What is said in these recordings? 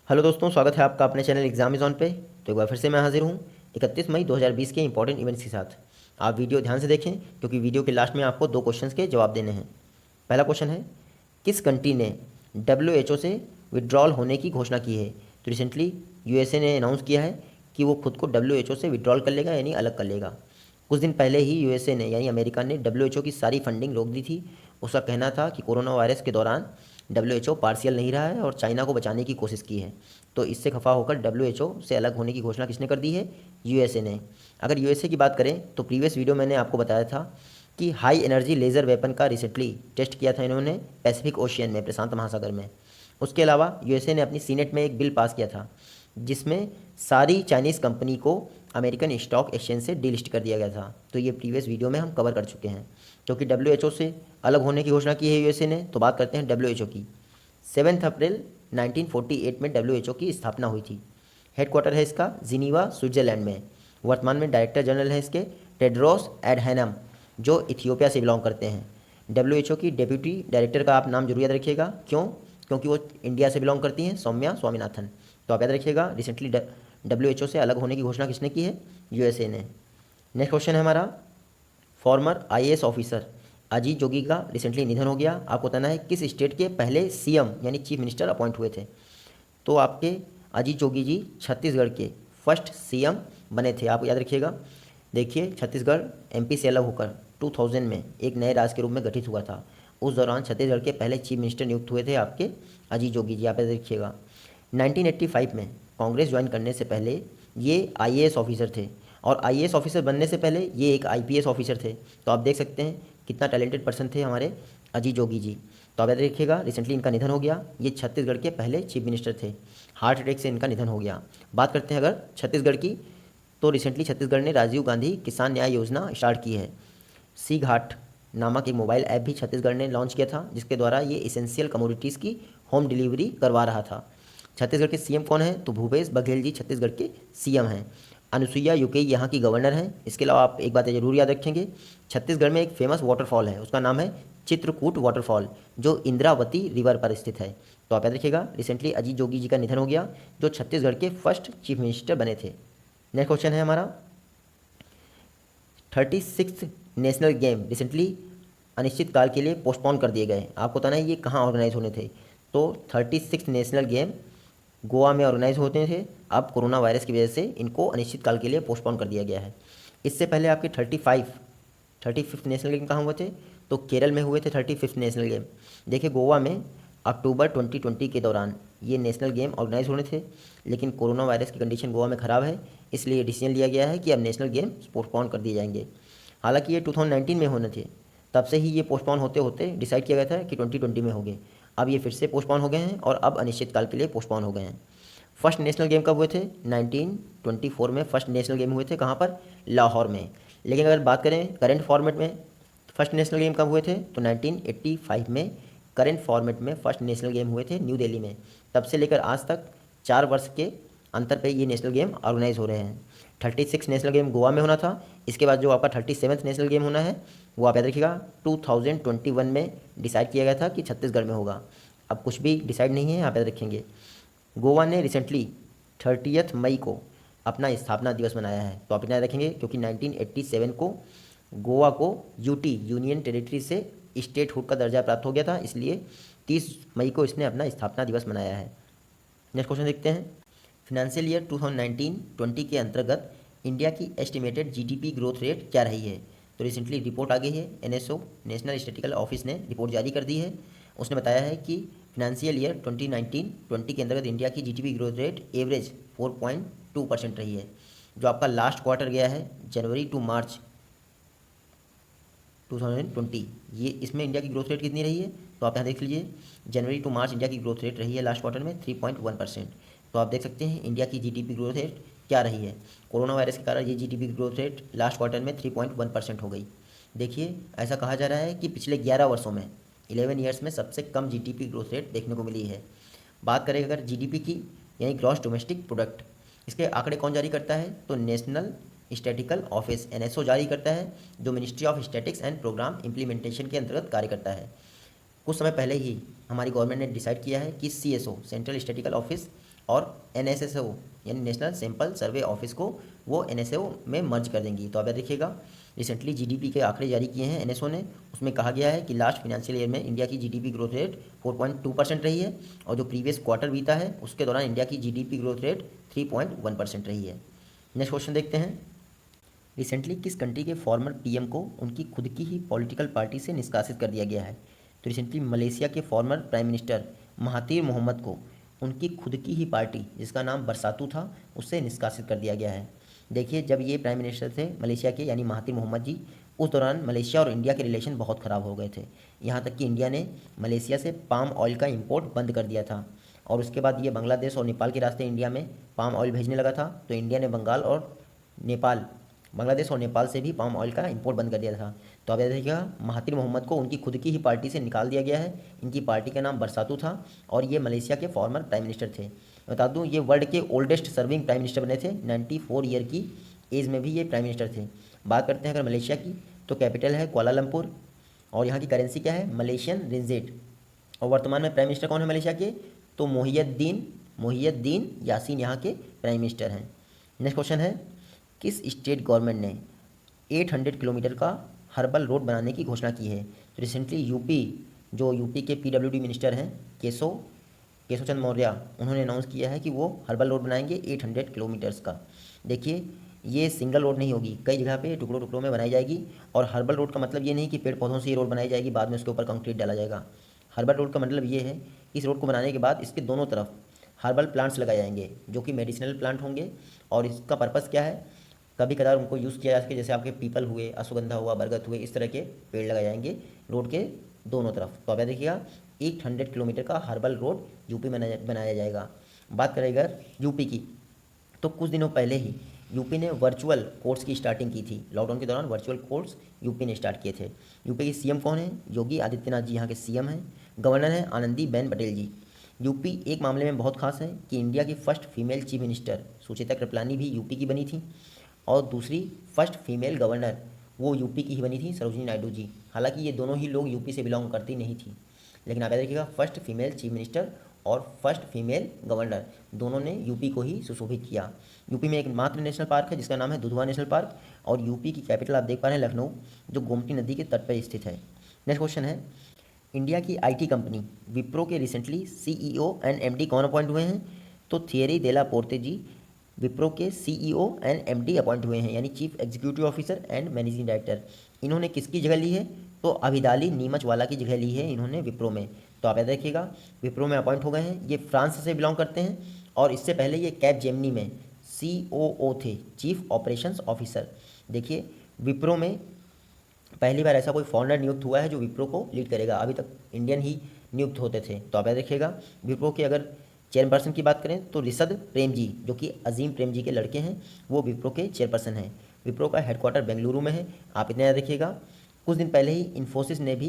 Hello दोस्तों, स्वागत है आपका अपने चैनल एग्जाम इज ऑन पे। तो एक बार फिर से मैं हाजिर हूँ 31 मई 2020 के इंपॉर्टेंट इवेंट्स के साथ। आप वीडियो ध्यान से देखें क्योंकि वीडियो के लास्ट में आपको दो क्वेश्चंस के जवाब देने हैं। पहला क्वेश्चन है, किस कंट्री ने WHO से विड्रॉल होने की घोषणा की है। तो रिसेंटली USA ने अनाउंस किया है कि वो खुद को WHO से विड्रॉल कर लेगा, यानी अलग कर लेगा। कुछ दिन पहले ही USA ने यानी अमेरिका ने WHO की सारी फंडिंग रोक दी थी। उसका कहना था कि कोरोना वायरस के दौरान WHO पार्शियल नहीं रहा है और चाइना को बचाने की कोशिश की है। तो इससे खफा होकर WHO से अलग होने की घोषणा किसने कर दी है? USA ने। अगर USA की बात करें तो प्रीवियस वीडियो मैंने आपको बताया था कि हाई एनर्जी लेज़र वेपन का रिसेंटली टेस्ट किया था इन्होंने पैसिफिक ओशियन में, प्रशांत महासागर में। उसके अलावा USA ने अपनी सीनेट में एक बिल पास किया था जिसमें सारी चाइनीज़ कंपनी को अमेरिकन स्टॉक एक्सचेंज से डीलिस्ट कर दिया गया था। तो ये प्रीवियस वीडियो में हम कवर कर चुके हैं। क्योंकि WHO से अलग होने की घोषणा की है USA ने, तो बात करते हैं WHO की। 7 अप्रैल 1948 में WHO की स्थापना हुई थी। हेडक्वार्टर है इसका जिनीवा, स्विट्ज़रलैंड में। वर्तमान में डायरेक्टर जनरल है इसके टेड्रोस एडहैनम, जो इथियोपिया से बिलोंग करते हैं। WHO की डेप्यूटी डायरेक्टर का आप नाम जरूर याद रखिएगा। क्यों? क्योंकि वो इंडिया से बिलोंग करती हैं, सौम्या स्वामीनाथन। तो आप याद रखिएगा, रिसेंटली WHO से अलग होने की घोषणा किसने की है? USA ने। नेक्स्ट क्वेश्चन है हमारा, farmer IAS officer Ajit Jogi का रिसेंटली निधन हो गया। आपको बताना है किस स्टेट के पहले CM यानी चीफ मिनिस्टर अपॉइंट हुए थे। तो आपके अजीत जोगी जी छत्तीसगढ़ के फर्स्ट CM बने थे, आप याद रखिएगा। देखिए, छत्तीसगढ़ MP से अलग होकर 2000 में एक नए राज्य के रूप में गठित हुआ था। उस दौरान छत्तीसगढ़ के पहले चीफ मिनिस्टर नियुक्त हुए थे आपके अजीत जोगी जी, आप याद रखिएगा। 1985 में कांग्रेस ज्वाइन करने से पहले ये IAS ऑफिसर थे और IAS ऑफिसर बनने से पहले ये एक IPS ऑफिसर थे। तो आप देख सकते हैं कितना टैलेंटेड पर्सन थे हमारे अजीत जोगी जी। तो आप याद रखिएगा, रिसेंटली इनका निधन हो गया। ये छत्तीसगढ़ के पहले चीफ मिनिस्टर थे। हार्ट अटैक से इनका निधन हो गया। बात करते हैं अगर छत्तीसगढ़ की, तो रिसेंटली छत्तीसगढ़ ने राजीव गांधी किसान न्याय योजना स्टार्ट की है। सी घाट नामक एक मोबाइल ऐप भी छत्तीसगढ़ ने लॉन्च किया था जिसके द्वारा ये इसेंशियल कमोडिटीज़ की होम डिलीवरी करवा रहा था। छत्तीसगढ़ के CM कौन है? तो भूपेश बघेल जी छत्तीसगढ़ के CM हैं। अनुसुईया उइके यहाँ की गवर्नर हैं। इसके अलावा आप एक बात जरूर याद रखेंगे, छत्तीसगढ़ में एक फेमस वाटरफॉल है, उसका नाम है चित्रकूट वाटरफॉल, जो इंद्रावती रिवर पर स्थित है। तो आप याद रखिएगा, रिसेंटली अजीत जोगी जी का निधन हो गया, जो छत्तीसगढ़ के फर्स्ट चीफ मिनिस्टर बने थे। नेक्स्ट क्वेश्चन है हमारा, 36 नेशनल गेम रिसेंटली अनिश्चित काल के लिए पोस्टपोन कर दिए गए। आपको बताना है ये कहाँ ऑर्गेनाइज होने थे। तो 36 नेशनल गेम गोवा में ऑर्गेनाइज होते थे। अब कोरोना वायरस की वजह से इनको अनिश्चित काल के लिए पोस्टपोन कर दिया गया है। इससे पहले आपके 35 नेशनल गेम कहाँ हुए थे? तो केरल में हुए थे 35 नेशनल गेम। देखिए, गोवा में अक्टूबर 2020 के दौरान ये नेशनल गेम ऑर्गेनाइज होने थे, लेकिन कोरोना वायरस की कंडीशन गोवा में ख़राब है, इसलिए डिसीजन लिया गया है कि अब नेशनल गेम पोस्टपोन कर दिए जाएंगे। हालांकि ये 2019 में होने थे, तब से ही ये पोस्टपोन होते होते डिसाइड किया गया था कि 2020 में होंगे। अब ये फिर से पोस्टपोन हो गए हैं और अब अनिश्चितकाल के लिए पोस्टपोन हो गए हैं। फर्स्ट नेशनल गेम कब हुए थे? 1924 में फर्स्ट नेशनल गेम हुए थे। कहाँ पर? लाहौर में। लेकिन अगर बात करें करंट फॉर्मेट में फर्स्ट नेशनल गेम कब हुए थे, तो 1985 में करंट फॉर्मेट में फर्स्ट नेशनल गेम हुए थे न्यू दिल्ली में। तब से लेकर आज तक 4 वर्ष के अंतर पे ये नेशनल गेम ऑर्गेनाइज हो रहे हैं। 36 नेशनल गेम गोवा में होना था। इसके बाद जो आपका 37 नेशनल गेम होना है वो आप याद रखिएगा 2021 में डिसाइड किया गया था कि छत्तीसगढ़ में होगा। अब कुछ भी डिसाइड नहीं है, आप याद रखेंगे। गोवा ने रिसेंटली 30 मई को अपना स्थापना दिवस मनाया है। तो आप याद रखेंगे क्योंकि 1987 को गोवा को UT यूनियन टेरिटरी से स्टेटहुड का दर्जा प्राप्त हो गया था, इसलिए 30 मई को इसने अपना स्थापना दिवस मनाया है। नेक्स्ट क्वेश्चन देखते हैं, फिनेंशियल ईयर 2019-20 के अंतर्गत इंडिया की एस्टिमेटेड GDP ग्रोथ रेट क्या रही है। तो रिसेंटली रिपोर्ट आ गई है, NSO नेशनल स्टैटिस्टिकल ऑफिस ने रिपोर्ट जारी कर दी है। उसने बताया है कि फिनेंशियल ईयर 2019-20 के अंतर्गत इंडिया की GDP ग्रोथ रेट एवरेज 4.2% रही है। जो आपका लास्ट क्वार्टर गया है जनवरी टू मार्च 2020, ये इसमें इंडिया की ग्रोथ रेट कितनी रही है? तो आप यहाँ देख लीजिए, जनवरी टू मार्च इंडिया की ग्रोथ रेट रही है लास्ट क्वार्टर में 3.1%। तो आप देख सकते हैं इंडिया की GDP ग्रोथ रेट क्या रही है। कोरोना वायरस के कारण ये GDP growth rate last quarter में 3.1% हो गई। देखिए, ऐसा कहा जा रहा है कि पिछले 11 वर्षों में 11 ईयर्स में सबसे कम GDP ग्रोथ रेट देखने को मिली है। बात करें अगर GDP की, यानी ग्रॉस डोमेस्टिक प्रोडक्ट, इसके आंकड़े कौन जारी करता है? तो नेशनल स्टैटिकल ऑफिस NSO जारी करता है, जो ministry of statics and programme implementation के अंतर्गत कार्य करता है। कुछ समय पहले ही हमारी गवर्नमेंट ने डिसाइड किया है कि CSO सेंट्रल स्टैटिस्टिकल ऑफिस और NSSO यानी नेशनल सैंपल सर्वे ऑफिस को वो NSO में मर्ज कर देंगी। तो आप याद रखिएगा, रिसेंटली GDP के आंकड़े जारी किए हैं NSO ने, उसमें कहा गया है कि लास्ट फाइनेंशियल ईयर में इंडिया की GDP ग्रोथ रेट 4.2% रही है और जो प्रीवियस क्वार्टर बीता है उसके दौरान इंडिया की GDP ग्रोथ रेट 3.1% रही है। नेक्स्ट क्वेश्चन देखते हैं, रिसेंटली किस कंट्री के फॉर्मर PM को उनकी खुद की ही पॉलिटिकल पार्टी से निष्कासित कर दिया गया है? तो रिसेंटली मलेशिया के former prime minister Mahathir Mohamad को उनकी खुद की ही पार्टी जिसका नाम बरसातू था उससे निष्कासित कर दिया गया है। देखिए, जब ये प्राइम मिनिस्टर थे मलेशिया के यानी महातिर मोहम्मद जी, उस दौरान मलेशिया और इंडिया के रिलेशन बहुत ख़राब हो गए थे। यहाँ तक कि इंडिया ने मलेशिया से पाम ऑयल का इंपोर्ट बंद कर दिया था और उसके बाद ये बांग्लादेश और नेपाल के रास्ते इंडिया में पाम ऑयल भेजने लगा था। तो इंडिया ने बांग्लादेश और नेपाल से भी पाम ऑयल का इंपोर्ट बंद कर दिया था। तो आप याद रखिएगा, महातिर मोहम्मद को उनकी खुद की ही पार्टी से निकाल दिया गया है। इनकी पार्टी का नाम बरसातू था और ये मलेशिया के फॉर्मर प्राइम मिनिस्टर थे। बता दूं, ये वर्ल्ड के ओल्डेस्ट सर्विंग प्राइम मिनिस्टर बने थे। 94 ईयर की एज में भी ये प्राइम मिनिस्टर थे। बात करते हैं अगर मलेशिया की, तो कैपिटल है कुआलालंपुर और यहाँ की करेंसी क्या है? मलेशियन रिंजेट। और वर्तमान में प्राइम मिनिस्टर कौन है मलेशिया के? तो मोहियद्दीन यासीन यहाँ के प्राइम मिनिस्टर हैं। नेक्स्ट क्वेश्चन है, किस स्टेट गवर्नमेंट ने 800 किलोमीटर का हर्बल रोड बनाने की घोषणा की है? तो रिसेंटली यूपी के PWD मिनिस्टर हैं केशव चंद्र मौर्य, उन्होंने अनाउंस किया है कि वो हर्बल रोड बनाएंगे 800 किलोमीटर्स का। देखिए, ये सिंगल रोड नहीं होगी, कई जगह पे टुकड़ों टुकड़ों में बनाई जाएगी। और हर्बल रोड का मतलब ये नहीं कि पेड़ पौधों से ये रोड बनाई जाएगी बाद में उसके ऊपर कंक्रीट डाला जाएगा। हर्बल रोड का मतलब ये है, इस रोड को बनाने के बाद इसके दोनों तरफ हर्बल प्लांट्स लगाए जाएंगे जो कि मेडिसिनल प्लांट होंगे। और इसका पर्पज़ क्या है? कभी कभार उनको यूज़ किया जा सके, जैसे आपके पीपल हुए, अश्वगंधा हुआ, बरगद हुए, इस तरह के पेड़ लगाए जाएंगे रोड के दोनों तरफ। तो आप याद देखिएगा, 800 किलोमीटर का हर्बल रोड यूपी में बनाया जाएगा। बात करें अगर यूपी की, तो कुछ दिनों पहले ही यूपी ने वर्चुअल कोर्स की स्टार्टिंग की थी। लॉकडाउन के दौरान वर्चुअल कोर्स यूपी ने स्टार्ट किए थे। यूपी के CM कौन है? योगी आदित्यनाथ जी यहाँ के CM हैं। गवर्नर हैं आनंदीबेन पटेल जी। यूपी एक मामले में बहुत खास है कि इंडिया की first female chief minister Sucheta Kripalani भी यूपी की बनी थी और दूसरी फर्स्ट फीमेल गवर्नर वो यूपी की ही बनी थी, सरोजिनी नायडू जी। हालांकि ये दोनों ही लोग यूपी से बिलोंग करती नहीं थी, लेकिन आप याद रखिएगा, फर्स्ट फीमेल चीफ मिनिस्टर और फर्स्ट फीमेल गवर्नर दोनों ने यूपी को ही सुशोभित किया। यूपी में एक मात्र नेशनल पार्क है जिसका नाम है दुधवा नेशनल पार्क और यूपी की कैपिटल आप देख पा रहे हैं लखनऊ, जो गोमती नदी के तट पर स्थित है। नेक्स्ट क्वेश्चन है, इंडिया की IT कंपनी विप्रो के रिसेंटली CEO एंड MD कौन अपॉइंट हुए हैं? तो थियरी देला पोर्ते जी विप्रो के CEO एंड MD अपॉइंट हुए हैं, यानी chief executive officer and managing director. इन्होंने किसकी जगह ली है? तो अभिदाली नीमच वाला की जगह ली है इन्होंने विप्रो में। तो आप याद रखिएगा, विप्रो में अपॉइंट हो गए हैं। ये फ्रांस से बिलोंग करते हैं और इससे पहले ये कैप जेमिनी में COO थे, चीफ ऑपरेशंस ऑफिसर। देखिए, विप्रो में पहली बार ऐसा कोई फॉरेनर नियुक्त हुआ है जो विप्रो को लीड करेगा। अभी तक इंडियन ही नियुक्त होते थे। तो आप याद रखिएगा, विप्रो के अगर चेयरपर्सन की बात करें तो रिशद प्रेम जी, जो कि अजीम प्रेम जी के लड़के हैं, वो विप्रो के चेयरपर्सन हैं। विप्रो का हेडक्वार्टर बेंगलुरु में है, आप इतना याद रखिएगा। कुछ दिन पहले ही इन्फोसिस ने भी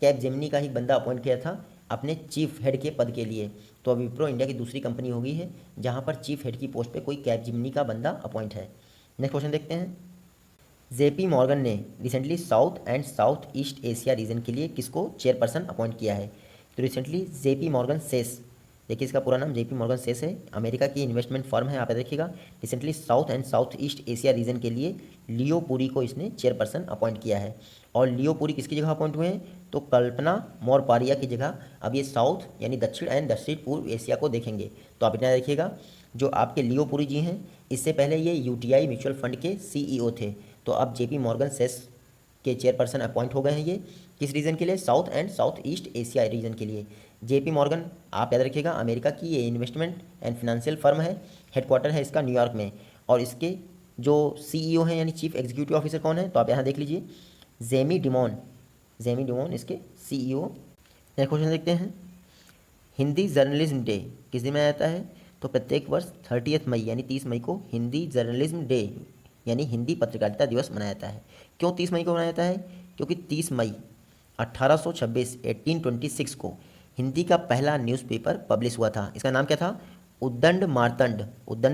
कैप जेमिनी का ही बंदा अपॉइंट किया था अपने चीफ हेड के पद के लिए। तो अब विप्रो इंडिया की दूसरी कंपनी हो गई है जहाँ पर चीफ हेड की पोस्ट पर कोई कैप जेमिनी का बंदा अपॉइंट है। नेक्स्ट क्वेश्चन देखते हैं, JP मॉर्गन ने recently south and south east Asia region के लिए किसको चेयरपर्सन अपॉइंट किया है? तो रिसेंटली JP मॉर्गन सेस, देखिए इसका पूरा नाम JP मॉर्गन सेस है, अमेरिका की इन्वेस्टमेंट फर्म है। आप देखिएगा, recently south and south east Asia region के लिए लियो पुरी को इसने चेयरपर्सन अपॉइंट किया है। और लियो पुरी किसकी जगह अपॉइंट हुए हैं? तो कल्पना मौर्पारिया की जगह अब ये साउथ यानी दक्षिण एंड दक्षिण पूर्व एशिया को देखेंगे। तो आप इतना देखिएगा, जो आपके लियो पुरी जी हैं, इससे पहले ये UTI म्यूचुअल फंड के CEO थे। तो अब JP मॉर्गन सेस के चेयरपर्सन अपॉइंट हो गए हैं। ये किस रीजन के लिए? South and south east Asia region के लिए। JP मॉर्गन आप याद रखिएगा, अमेरिका की ये इन्वेस्टमेंट एंड फिनेंशियल फर्म है, हेडक्वार्टर है इसका न्यूयॉर्क में। और इसके जो CEO हैं यानी चीफ एग्जीक्यूटिव ऑफिसर कौन है? तो आप यहाँ देख लीजिए, जेमी डिमोन इसके CEO। नेक्स्ट क्वेश्चन देखते हैं, हिंदी जर्नलिज्म डे किस दिन मनाया जाता है? तो प्रत्येक वर्ष 30 मई यानी 30 मई को हिंदी जर्नलिज्म डे यानी हिंदी पत्रकारिता दिवस मनाया जाता है। क्यों 30 मई को मनाया जाता है? क्योंकि 30 मई 1826 को हिंदी का पहला न्यूज़पेपर पब्लिश हुआ था। इसका नाम क्या था? उद्दंड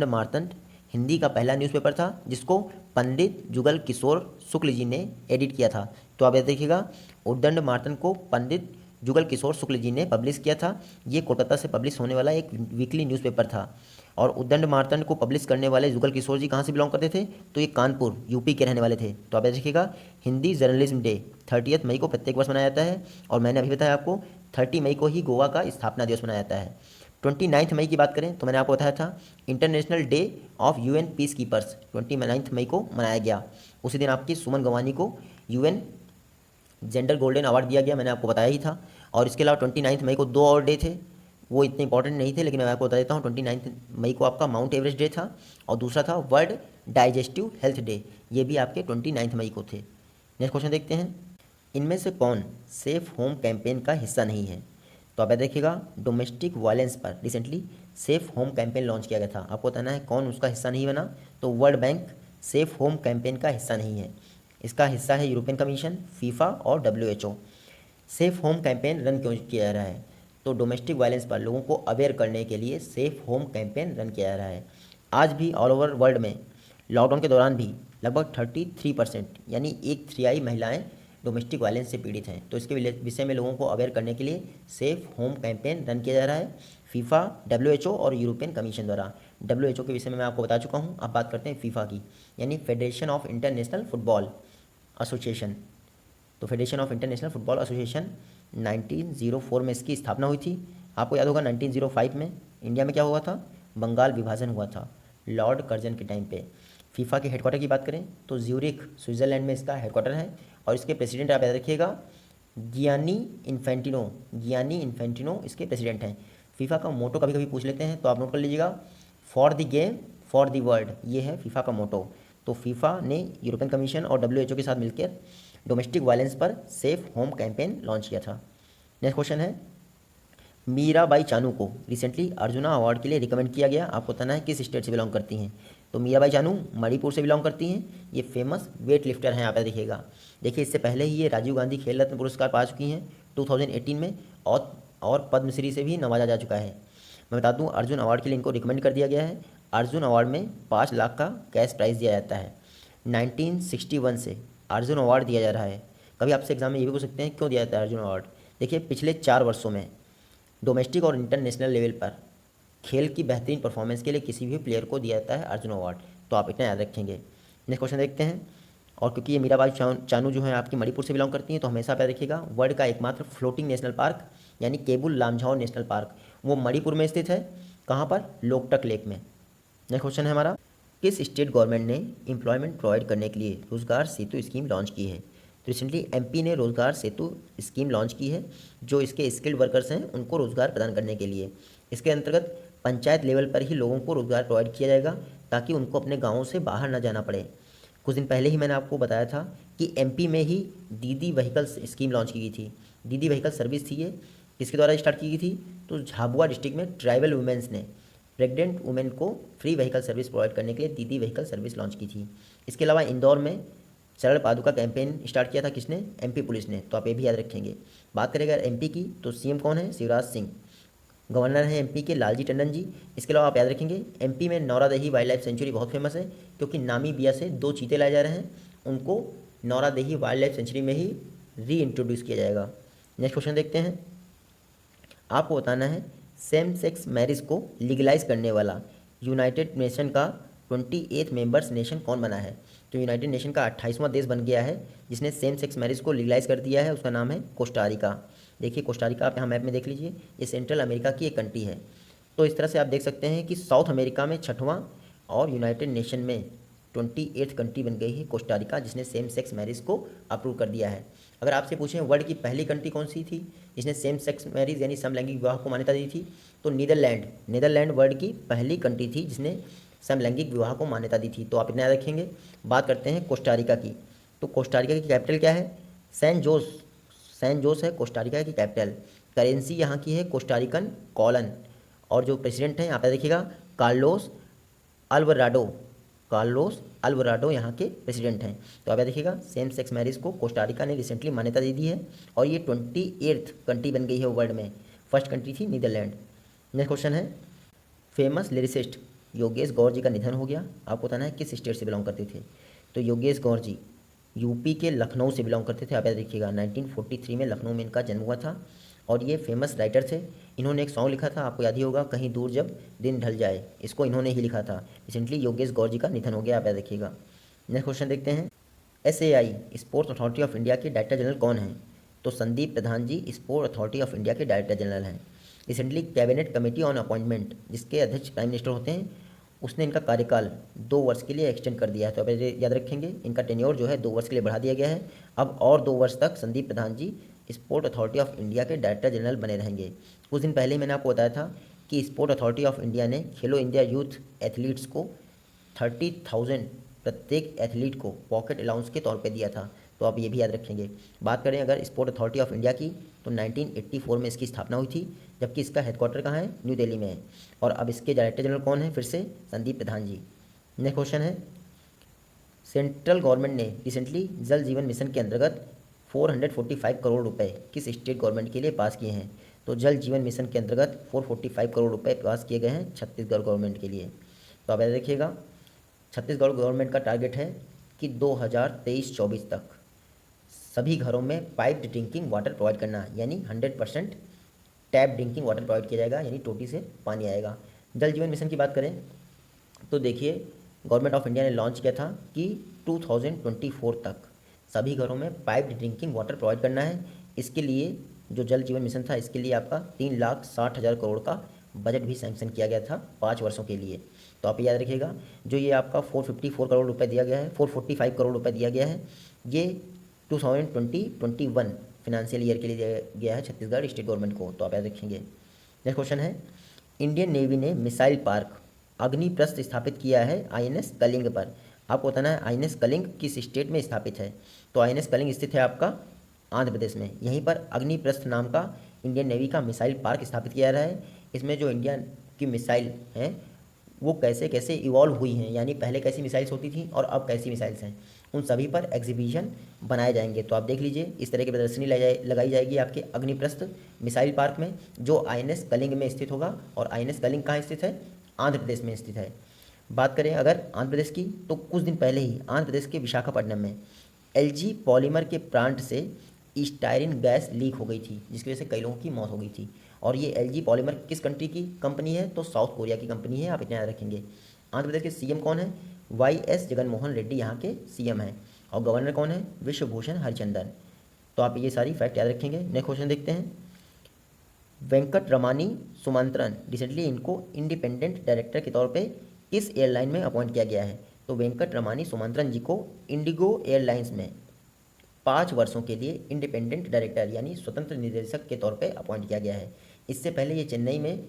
मार्तंड हिंदी का पहला न्यूज़पेपर था जिसको पंडित जुगल किशोर शुक्ल जी ने एडिट किया था। तो आप याद देखिएगा, उद्दंड मार्तंड को पंडित जुगल किशोर शुक्ल जी ने पब्लिश किया था। ये कोलकाता से पब्लिश होने वाला एक वीकली न्यूज़पेपर था। और उद्दंड मार्तंड को पब्लिश करने वाले जुगल किशोर जी कहाँ से बिलोंग करते थे, तो ये कानपुर यूपी के रहने वाले थे। तो आप देखिएगा, हिंदी जर्नलिज्म डे 30 मई को प्रत्येक वर्ष मनाया जाता है। और मैंने अभी बताया आपको 30 मई को ही गोवा का स्थापना दिवस मनाया जाता है। 29 मई की बात करें तो मैंने आपको बताया था international day of UN peace keepers 29 मई को मनाया गया। उसी दिन आपकी सुमन गवानी को यूएन जेंडर गोल्डन अवार्ड दिया गया, मैंने आपको बताया ही था। और इसके अलावा 29 मई को 2 और डे थे, वो इतने इंपॉर्टेंट नहीं थे, लेकिन मैं आपको बता देता हूँ। 29 मई को आपका माउंट एवरेस्ट डे था, और दूसरा था वर्ल्ड डाइजेस्टिव हेल्थ डे, ये भी आपके 29 मई को थे। नेक्स्ट क्वेश्चन देखते हैं, इनमें से कौन सेफ होम कैंपेन का हिस्सा नहीं है। तो आप देखिएगा, डोमेस्टिक वायलेंस पर recently safe home campaign launch किया गया था, आपको बताना है कौन उसका हिस्सा नहीं बना। तो world bank safe home campaign का हिस्सा नहीं है, इसका हिस्सा है यूरोपियन कमीशन, फीफा और WHO। Safe home campaign run क्यों किया जा रहा है, तो डोमेस्टिक वायलेंस पर लोगों को अवेयर करने के लिए सेफ होम कैंपेन रन किया जा रहा है। आज भी ऑल ओवर वर्ल्ड में लॉकडाउन के दौरान भी लगभग 33% यानी 1/3 महिलाएं डोमेस्टिक वायलेंस से पीड़ित हैं। तो इसके विषय में लोगों को अवेयर करने के लिए सेफ होम कैंपेन रन किया जा रहा है फीफा, WHO और यूरोपियन कमीशन द्वारा। WHO के विषय में मैं आपको बता चुका हूँ। अब बात करते हैं फीफा की, यानी federation of international football association. तो federation of international football association 1904 में इसकी स्थापना हुई थी। आपको याद होगा 1905 में इंडिया में क्या हुआ था, बंगाल विभाजन हुआ था लॉर्ड कर्जन के टाइम पे। फीफा के हेडक्वार्टर की बात करें तो ज्यूरिख स्विट्ज़रलैंड में इसका हेडक्वार्टर है, और इसके प्रेसिडेंट आप याद रखिएगा गियानी इन्फेंटिनो इसके प्रेसिडेंट हैं। फीफा का मोटो कभी कभी पूछ लेते हैं, तो आप नोट कर लीजिएगा, for the game for the world, ये है फीफा का मोटो। तो फीफा ने यूरोपियन कमीशन और WHO के साथ मिलकर डोमेस्टिक वायलेंस पर सेफ होम कैंपेन लॉन्च किया था। नेक्स्ट क्वेश्चन है, मीराबाई चानू को रिसेंटली अर्जुना अवार्ड के लिए रिकमेंड किया गया, आपको बताना है किस स्टेट से बिलोंग करती हैं। तो मीराबाई चानू मणिपुर से बिलोंग करती हैं, ये फेमस वेट लिफ्टर हैं। आप देखिएगा, देखिए इससे पहले ही ये राजीव गांधी खेल रत्न पुरस्कार पा चुकी हैं 2018 में, और पद्मश्री से भी नवाजा जा चुका है। मैं बता दूं, अर्जुन अवार्ड के लिए इनको रिकमेंड कर दिया गया है। अर्जुन अवार्ड में 5 लाख का कैश प्राइज़ दिया जाता है। 1961 से अर्जुन अवार्ड दिया जा रहा है। कभी आपसे एग्जाम में ये भी पूछ सकते हैं क्यों दिया जाता है अर्जुन अवार्ड। देखिए, पिछले 4 वर्षों में डोमेस्टिक और इंटरनेशनल लेवल पर खेल की बेहतरीन परफॉर्मेंस के लिए किसी भी प्लेयर को दिया जाता है अर्जुन अवार्ड, तो आप इतना याद रखेंगे। नेक्स्ट क्वेश्चन देखते हैं, और क्योंकि ये मीराबाई चानू जो है आपकी मणिपुर से बिलोंग करती हैं, तो हमेशा याद रखिएगा वर्ल्ड का एकमात्र फ्लोटिंग नेशनल पार्क यानी केबुल लामझाओ नेशनल पार्क वो मणिपुर में स्थित है। कहाँ पर, लोकटक लेक में। नेक्स्ट क्वेश्चन है हमारा, किस स्टेट गवर्नमेंट ने एम्प्लॉयमेंट प्रोवाइड करने के लिए रोजगार सेतु स्कीम लॉन्च की है। तो रिसेंटली MP ने रोजगार सेतु स्कीम लॉन्च की है, जो इसके स्किल्ड वर्कर्स हैं उनको रोजगार प्रदान करने के लिए। इसके अंतर्गत पंचायत लेवल पर ही लोगों को रोजगार प्रोवाइड किया जाएगा, ताकि उनको अपने गाँवों से बाहर न जाना पड़े। कुछ दिन पहले ही मैंने आपको बताया था कि MP में ही दीदी व्हीकल्स स्कीम लॉन्च की गई थी। दीदी व्हीकल सर्विस थी, ये किसके द्वारा स्टार्ट की गई थी, तो झाबुआ डिस्ट्रिक्ट में ट्राइबल वुमेंस ने प्रेग्नेंट वुमेन को फ्री व्हीकल सर्विस प्रोवाइड करने के लिए दीदी व्हीकल सर्विस लॉन्च की थी। इसके अलावा इंदौर में चरण पादुका कैंपेन स्टार्ट किया था, किसने, MP पुलिस ने, तो आप ये भी याद रखेंगे। बात करें अगर MP की, तो CM कौन है, शिवराज सिंह। गवर्नर हैं MP के लालजी टंडन जी। इसके अलावा आप याद रखेंगे MP में नौरादेही वाइल्ड लाइफ सेंचुरी बहुत फेमस है, क्योंकि नामीबिया से 2 चीते लाए जा रहे हैं, उनको नौरादेही वाइल्ड लाइफ सेंचुरी में ही री इंट्रोड्यूस किया जाएगा। नेक्स्ट क्वेश्चन देखते हैं, आपको बताना है सेम सेक्स मैरिज को लीगलाइज करने वाला यूनाइटेड नेशन का 28 मेंबर्स नेशन कौन बना है। तो यूनाइटेड नेशन का 28वां देश बन गया है जिसने सेम सेक्स मैरिज को लीगलाइज कर दिया है, उसका नाम है कोस्टारिका। देखिए कोस्टारिका आप यहाँ मैप में देख लीजिए, ये सेंट्रल अमेरिका की एक कंट्री है। तो इस तरह से आप देख सकते हैं कि साउथ अमेरिका में 6वां और यूनाइटेड नेशन में 28th कंट्री बन गई है कोस्टारिका, जिसने सेम सेक्स मैरिज को अप्रूव कर दिया है। अगर आपसे पूछें वर्ल्ड की पहली कंट्री कौन सी थी जिसने सेम सेक्स मैरिज यानी समलैंगिक विवाह को मान्यता दी थी, तो नीदरलैंड वर्ल्ड की पहली कंट्री थी जिसने समलैंगिक विवाह को मान्यता दी थी। तो आप इतना याद रखेंगे। बात करते हैं कोस्टारिका की, तो कोस्टारिका की कैपिटल क्या है, सैन जोस है कोस्टारिका की कैपिटल। करेंसी यहाँ की है कोस्टारिकन कॉलन, और जो प्रेसिडेंट हैं यहाँ पे देखिएगा कार्लोस अल्वराडो यहाँ के प्रेसिडेंट हैं। तो आप देखिएगा सेम सेक्स मैरिज को कोस्टारिका ने रिसेंटली मान्यता दे दी है, और ये 28th कंट्री बन गई है वर्ल्ड में। फर्स्ट कंट्री थी नीदरलैंड। नेक्स्ट क्वेश्चन है, फेमस लिरिसिस्ट योगेश गौर जी का निधन हो गया, आपको बताना है किस स्टेट से बिलोंग करते थे। तो योगेश गौर जी यूपी के लखनऊ से बिलोंग करते थे। आप याद रखिएगा 1943 में लखनऊ में इनका जन्म हुआ था, और ये फेमस राइटर थे। इन्होंने एक सॉन्ग लिखा था, आपको याद ही होगा, कहीं दूर जब दिन ढल जाए, इसको इन्होंने ही लिखा था। रिसेंटली योगेश गौर जी का निधन हो गया, आप याद रखिएगा। नेक्स्ट क्वेश्चन देखते हैं, SAI sports authority of India के डायरेक्टर जनरल कौन हैं? तो संदीप प्रधान जी स्पोर्ट्स अथॉरिटी ऑफ इंडिया के डायरेक्टर जनरल हैं। Recently cabinet committee on appointment, जिसके अध्यक्ष प्राइम मिनिस्टर होते हैं, उसने इनका कार्यकाल 2 वर्ष के लिए एक्सटेंड कर दिया है। तो अब याद रखेंगे, इनका टेन्योर जो है 2 वर्ष के लिए बढ़ा दिया गया है। अब और 2 वर्ष तक संदीप प्रधान जी स्पोर्ट अथॉरिटी ऑफ इंडिया के डायरेक्टर जनरल बने रहेंगे। कुछ दिन पहले ही मैंने आपको बताया था कि स्पोर्ट अथॉरिटी ऑफ इंडिया ने खेलो इंडिया यूथ एथलीट्स को 30,000 प्रत्येक एथलीट को पॉकेट अलाउंस के तौर पे दिया था। तो आप ये भी याद रखेंगे। बात करें अगर स्पोर्ट अथॉरिटी ऑफ इंडिया की, तो 1984 में इसकी स्थापना हुई थी, जबकि इसका हेडक्वार्टर कहाँ है? न्यू दिल्ली में है। और अब इसके डायरेक्टर जनरल कौन है? फिर से संदीप प्रधान जी। नेक्स्ट क्वेश्चन है, सेंट्रल गवर्नमेंट ने रिसेंटली जल जीवन मिशन के अंतर्गत 445 करोड़ रुपए किस स्टेट गवर्नमेंट के लिए पास किए हैं? तो जल जीवन मिशन के अंतर्गत 445 करोड़ रुपए पास किए गए हैं छत्तीसगढ़ गवर्नमेंट के लिए। तो आप याद रखिएगा, छत्तीसगढ़ गवर्नमेंट का टारगेट है कि 2023-24 तक सभी घरों में पाइप्ड ड्रिंकिंग वाटर प्रोवाइड करना, यानी 100% टैप ड्रिंकिंग वाटर प्रोवाइड किया जाएगा, यानी टोटी से पानी आएगा। जल जीवन मिशन की बात करें तो देखिए, गवर्नमेंट ऑफ इंडिया ने लॉन्च किया था कि 2024 तक सभी घरों में पाइप्ड ड्रिंकिंग वाटर प्रोवाइड करना है। इसके लिए जो जल जीवन मिशन था, इसके लिए आपका 3,60,000 करोड़ का बजट भी सैंक्शन किया गया था 5 वर्षों के लिए। तो आप याद रखिएगा, जो ये आपका 454 करोड़ रुपए दिया गया है, 445 करोड़ रुपए दिया गया है, ये 2020-21 फिनेंशियल ईयर के लिए दिया गया है छत्तीसगढ़ स्टेट गवर्नमेंट को। तो आप याद रखेंगे। नेक्स्ट क्वेश्चन है, इंडियन नेवी ने मिसाइल पार्क अग्निप्रस्थ स्थापित किया है INS कलिंग पर। आपको बताना है INS कलिंग किस स्टेट में स्थापित है? तो INS कलिंग स्थित है आपका आंध्र प्रदेश में। यहीं पर अग्निप्रस्थ नाम का इंडियन नेवी का मिसाइल पार्क स्थापित किया जा रहा है। इसमें जो इंडिया की मिसाइल हैं वो कैसे कैसे इवॉल्व हुई हैं, यानी पहले कैसी मिसाइल्स होती थी और अब कैसी मिसाइल्स हैं, उन सभी पर एग्जीबिशन बनाए जाएंगे। तो आप देख लीजिए, इस तरह की प्रदर्शनी लगाई जाएगी आपके अग्निप्रस्थ मिसाइल पार्क में, जो INS कलिंग में स्थित होगा। और INS कलिंग कहाँ स्थित है? आंध्र प्रदेश में स्थित है। बात करें अगर आंध्र प्रदेश की, तो कुछ दिन पहले ही आंध्र प्रदेश के विशाखापट्टनम में LG पॉलीमर के प्लांट से स्टायरिन गैस लीक हो गई थी, जिसकी वजह से कई लोगों की मौत हो गई थी। और ये LG पॉलीमर किस कंट्री की कंपनी है? तो साउथ कोरिया की कंपनी है, आप इतना याद रखेंगे। आंध्र प्रदेश के CM कौन है? YS जगनमोहन रेड्डी यहाँ के CM हैं। और गवर्नर कौन है? विश्वभूषण हरिचंदन। तो आप ये सारी फैक्ट याद रखेंगे। नेक्स्ट क्वेश्चन देखते हैं, वेंकट रमानी सुमंत्रन, रिसेंटली इनको इंडिपेंडेंट डायरेक्टर के तौर पे किस एयरलाइन में अपॉइंट किया गया है? तो वेंकट रमानी सुमंत्रन जी को इंडिगो एयरलाइंस में 5 वर्षों के लिए इंडिपेंडेंट डायरेक्टर यानी स्वतंत्र निदेशक के तौर पे अपॉइंट किया गया है। इससे पहले ये चेन्नई में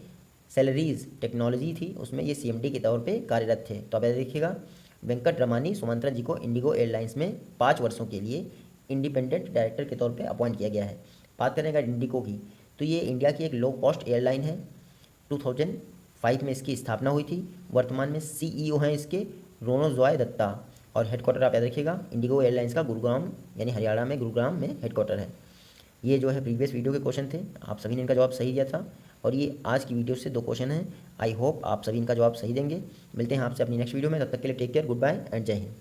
सेलरीज टेक्नोलॉजी थी, उसमें ये CMD के तौर पे कार्यरत थे। तो आप याद देखिएगा, वेंकट रमानी सुमंत्रन जी को इंडिगो एयरलाइंस में 5 वर्षों के लिए इंडिपेंडेंट डायरेक्टर के तौर पे अपॉइंट किया गया है। बात करें अगर इंडिगो की, तो ये इंडिया की एक लो कॉस्ट एयरलाइन है। 2005 में इसकी स्थापना हुई थी। वर्तमान में CEO हैं इसके रोनोजॉय दत्ता। और हेडक्वार्टर आप याद रखिएगा, इंडिगो एयरलाइंस का गुरुग्राम यानी हरियाणा में गुरुग्राम में हेडक्वार्टर है। ये जो है प्रीवियस वीडियो के क्वेश्चन थे, आप सभी ने इनका जवाब सही दिया था। और ये आज की वीडियो से 2 क्वेश्चन हैं। आई होप आप सभी इनका जवाब सही देंगे। मिलते हैं आपसे अपनी नेक्स्ट वीडियो में, तब तक के लिए take care, good bye and जय हिंद।